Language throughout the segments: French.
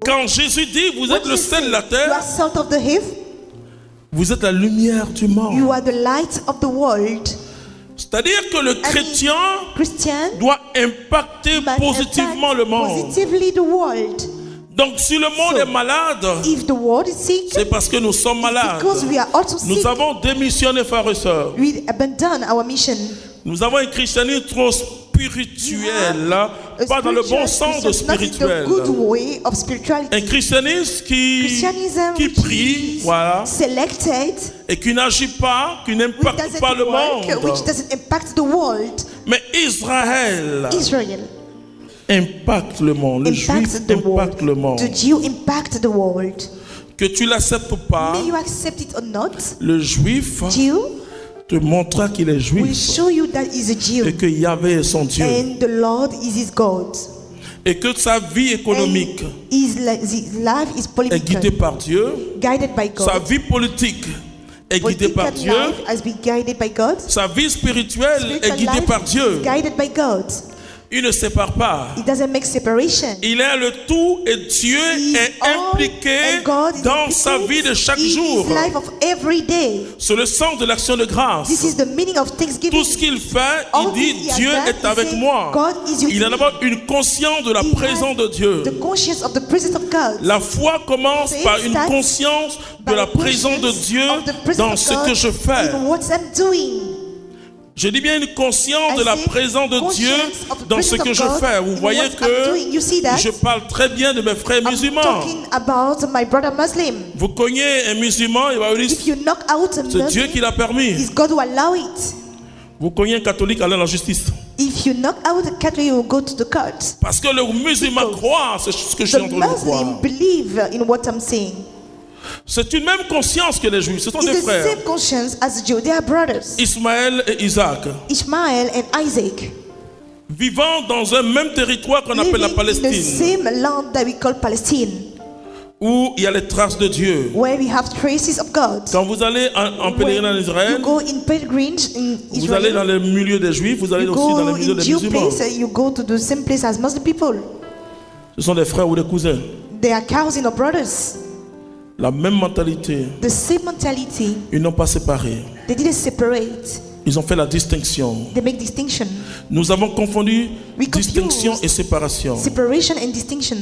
Quand Jésus dit, vous êtes le sel de la You terre, are salt of the earth. vous êtes la lumière du monde. You are the light of the world. C'est-à-dire que le chrétien Christian doit impacter must positivement impact le monde. positively the world. Donc si le monde So, est malade, If the world is sick, c'est parce que nous sommes malades. because we are also Nous sick, avons démissionné, frères et sœurs. we abandon our mission. Nous avons un christianisme trop spirituel, pas dans le bon sens de spirituel. Not in the good way of spirituality. Un christianisme qui Christianism prie, voilà, selected, et qui n'agit pas, qui n'impacte which pas le doesn't work, which monde. doesn't impact the world. Mais Israël Israel impacte le monde, le juif impacts the impacte le world. monde. The Jew impact the world. Que tu l'acceptes ou pas, May you accept it or not, le juif Jew te montrera qu'il est will juif show you that he's a et Jew que Yahvé est son Dieu and the Lord is his God. et que sa vie économique And his life is est guidée political, par Dieu, guided by sa God. vie politique est guidée par Political Dieu, life has been guided by God. sa vie spirituelle est Spiritual guidée life par Dieu. is guided by God. Il ne sépare pas. It doesn't make separation. Il est le tout et Dieu He is est all impliqué and God is dans sa vie de chaque in jour. his life of every day. C'est le sens de l'action de grâce. This is the meaning of Thanksgiving. Tout ce qu'il fait, All il dit things he has Dieu done, est he avec said, moi. God is with Il a me. d'abord une conscience de la He présence has de Dieu. the conscience of the presence of God. La foi commence Faith par une starts conscience de by la the présence de conscience Dieu of the presence dans of ce God que je fais. in what I'm doing. Je dis bien une conscience I de la say présence de Dieu conscience of the dans ce presence que of je God fais. Vous in voyez what I'm doing. You see que that? je parle très bien de mes frères I'm musulmans. talking about my brother Muslim. Vous cognez un musulman, il va vous dire If you knock out a c'est Dieu Muslim, qui l'a permis. it's God who allow it. Vous cognez un catholique, allez à la justice. If you knock out a Catholic, you will go to the court. Parce que le musulman croit, c'est ce que je suis The en train de Muslim croire. believe in what I'm saying. C'est une même conscience que les juifs, ce sont des It's the frères. same conscience as the Jew. They are brothers. Ismaël et Isaac, Ishmael and Isaac vivant dans un même territoire qu'on appelle la living in the Palestine, same land that we call Palestine, où il y a les traces de Dieu. where we have traces of God. Quand vous allez en pèlerinage en When Israël, you go in pilgrimage in vous allez dans Israel, le milieu des juifs, vous allez you aussi dans go le milieu in des Jew musulmans. place, you go to the same place as Muslim people. Ce sont des frères ou des cousins. They are cousins or brothers. La même mentalité. The same mentality. Ils n'ont pas séparé. They didn't separate. Ils ont fait la distinction. They make distinction. Nous avons confondu We distinction confuse et séparation. separation and distinction.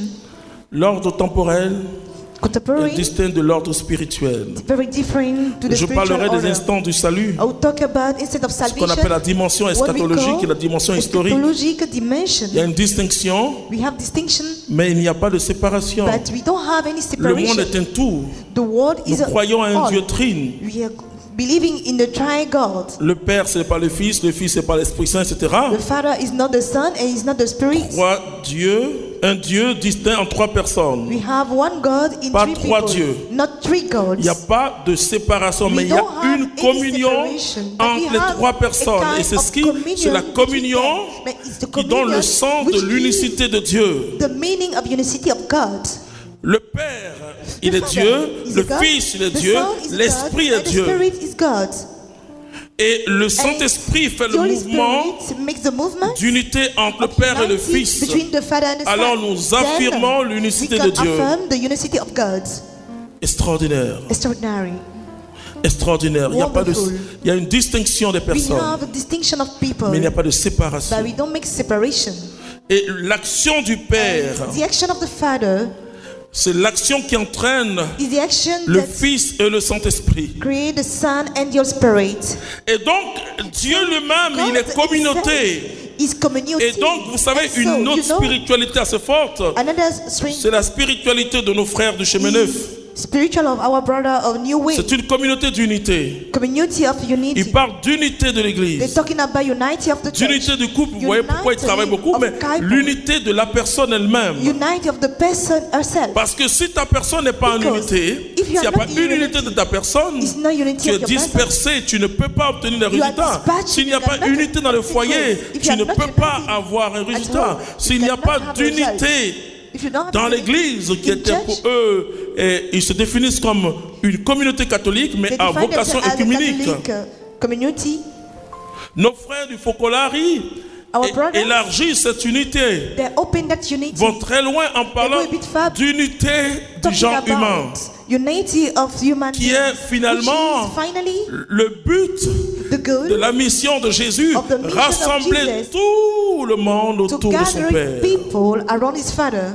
L'ordre temporel est Contemporary, distinct de l'ordre spirituel. very different to the Je spiritual parlerai des order. instants du salut, I will talk about instead of ce qu'on salvation, appelle la dimension what we eschatologique et call la dimension historique. eschatologic dimension. Il y a une distinction, We have distinction, mais il n'y a pas de séparation. but we don't have any Le monde separation. est un tout. The world Nous is a croyons à un all. Dieu trine. We are believing in the triune. Le Père, c'est pas le Fils c'est pas l'Esprit Saint, etc. The Father is not the Son and is not the Spirit. Croit Dieu, un Dieu distinct en trois personnes. We have one God in Pas three trois people, dieux. not three gods. Il n'y a pas de séparation, We mais il y a don't have une any communion separation, but we entre les have trois a personnes. kind Et c'est of c'est la communion But it's the qui donne le communion sens de which l'unicité de Dieu. is the meaning of unity of God. Le Père, il The est Father Dieu. is Le God, Fils, il est the Dieu. Son is L'Esprit God, est and the Dieu. Spirit is God. Et le Saint-Esprit fait The le Holy mouvement Spirit makes the movement d'unité entre le of Père et le unity Fils. between the Father and the Son. Alors nous Then affirmons we l'unicité can de Dieu. affirm the unity of God. Extraordinaire. Extraordinary. Extraordinaire. Wonderful. Il y a une distinction des We personnes, have a distinction of people, mais il n'y a pas de séparation. but we don't make separation. Et l'action du Père, The action of the Father c'est l'action qui entraîne is the action le that Fils et le Saint-Esprit. create the Son and your Spirit. Et donc, Dieu lui-même, il est communauté. Is community. Et donc, vous savez, And so, une autre you know, spiritualité assez forte, another strange c'est la spiritualité de nos frères du chemin neuf. spiritual of our brother of New Way. C'est une communauté d'unité. Community of Il unity. parle d'unité de They're l'Église, talking about unity of the church. d'unité du couple. Vous voyez pourquoi il travaille beaucoup, mais l'unité de la personne elle-même. Unity of the person herself. Parce que si ta personne n'est pas en Because unité, if s'il you n'y a are pas not une in unité de ta personne, It's not unity tu es of your person. dispersé, tu ne peux pas obtenir des You are résultats. dispatched, S'il n'y a you pas are not unité dans le foyer, If tu you are ne not peux pas united avoir un at résultat. home, S'il you n'y a cannot pas have a result. d'unité If you don't have dans unity l'église qui in était church, pour eux, et ils se définissent comme une communauté catholique, mais they à define vocation themselves as a œcuménique. Catholic community. Nos frères du Focolari, Our brothers, élargissent cette unité, they open that unity, vont très loin en parlant They go a bit far, d'unité du talking genre about humain, unity of human qui beings, est finalement which is finally le but the goal de la mission de Jésus, of the mission of rassembler Jesus, tout le monde to autour de son gather Père. people around his Father.